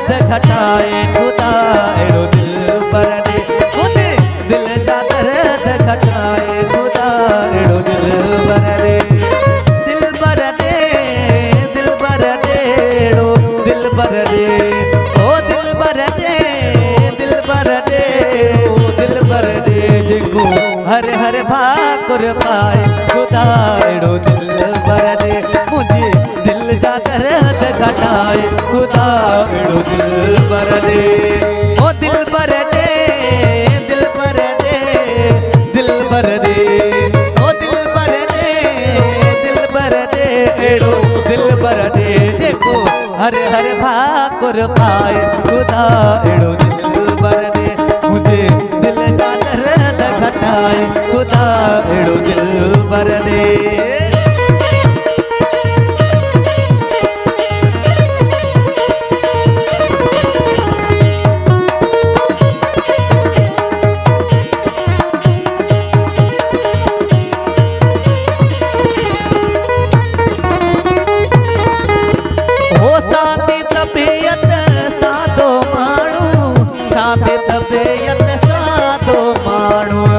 दर्द घटाए खुदा एड़ो दिल बर दे मुझे दिल जा दर्द घटाए खुदा एड़ो दिल बर दे दिल बर दे दिल बर दे एड़ो दिल बर दे ओ दिल बर दे दिल बर दे ओ दिल बर दे जिको हर हर भाकुर पाए खुदा एड़ो दिल बर दे मुझे दिल जा दर्द घटाए खुदा एड़ो दिल बर दे ओ दिल बर दे दिल बर दे दिल बर दे ओ दिल बर दे दिल बर दे एड़ो दिल बर दे जेको हर हर भाकुर पाए खुदा एड़ो दिल बर दे मुझे दिल जा दर्द घटाए खुदा एड़ो दिल बर दे तबियत सादो माण्हू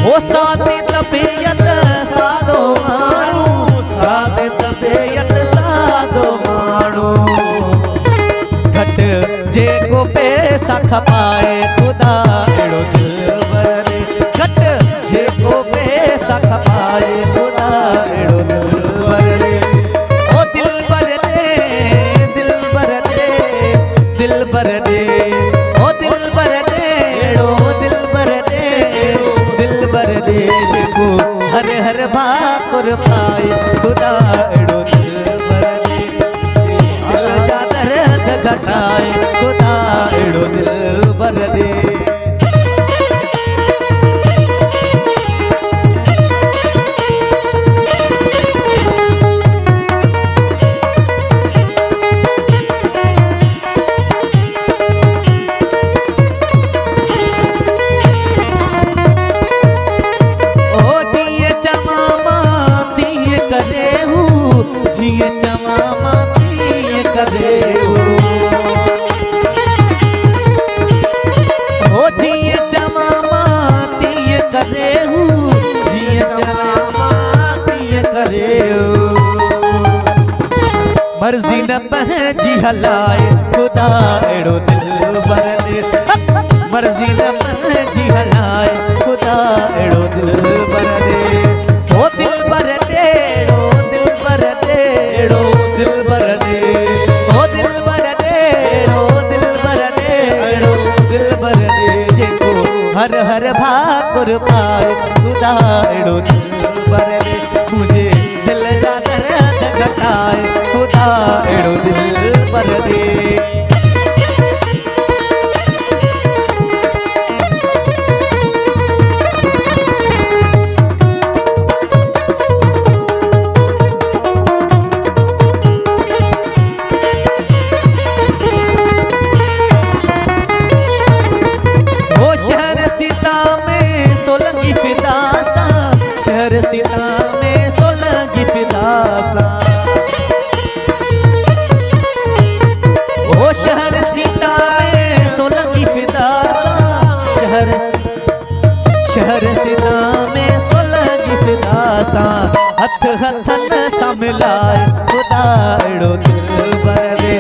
हो सादी तबियत सादो माण्हू सादी तबियत सादो माण्हू घट जेको पैसा खपाए खुदा एड़ो दिल बर दे घट जेको पैसा खपाए खुदा एड़ो दिल बर दे ओ दिल बर दे दिल बर दे दिल बर दे ओ दिल बर दे एड़ो दिल बर दे दिल बर दे जेको हर हर भाकुर पाए खुदा एड़ो दिल बर दे दिल जा दर्द घटाए खुदा एड़ो दिल बर दे जिए चमामा दिए करे हो जिए चमामा दिए करे जिए चमामा दिए करे मर्जी न पंहिंजी हलाए खुदा एड़ो दिल बर दे मर्जी न पंहिंजी हलाए खुदा एड़ो दिल बर दे ओ दिल बर दे दिल बर दे एड़ो दिल बर दे ओ दिल बर दे एड़ो दिल बर दे एड़ो दिल बर दे जेको हर हर भाकुर पाए खुदा एड़ो दिल बर दे मुझे दिल जा दर्द घटाए खुदा एड़ो दिल बर दे शहर सीता में सोलंगी फिदासा ओ शहर सीता में सोलंगी फिदासा शहर सीता में सोलंगी फिदासा हथ हथन सा मिलाए खुदा एड़ो दिल बर दे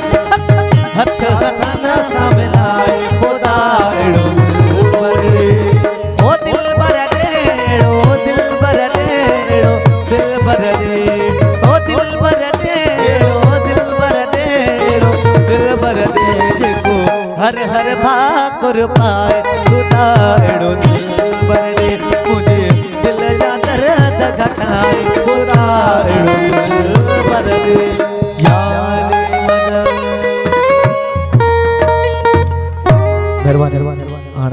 हथ हथन सा मिलाए खुदा एड़ो दिल बर दे ओ दिल बर दे एड़ो दिल बर दे एड़ो दिल बर दे ओ दिल बर दे एड़ो दिल बर दे एड़ो दिल बर दे जेको हर हर भाकुर पाए खुदा एड़ो दिल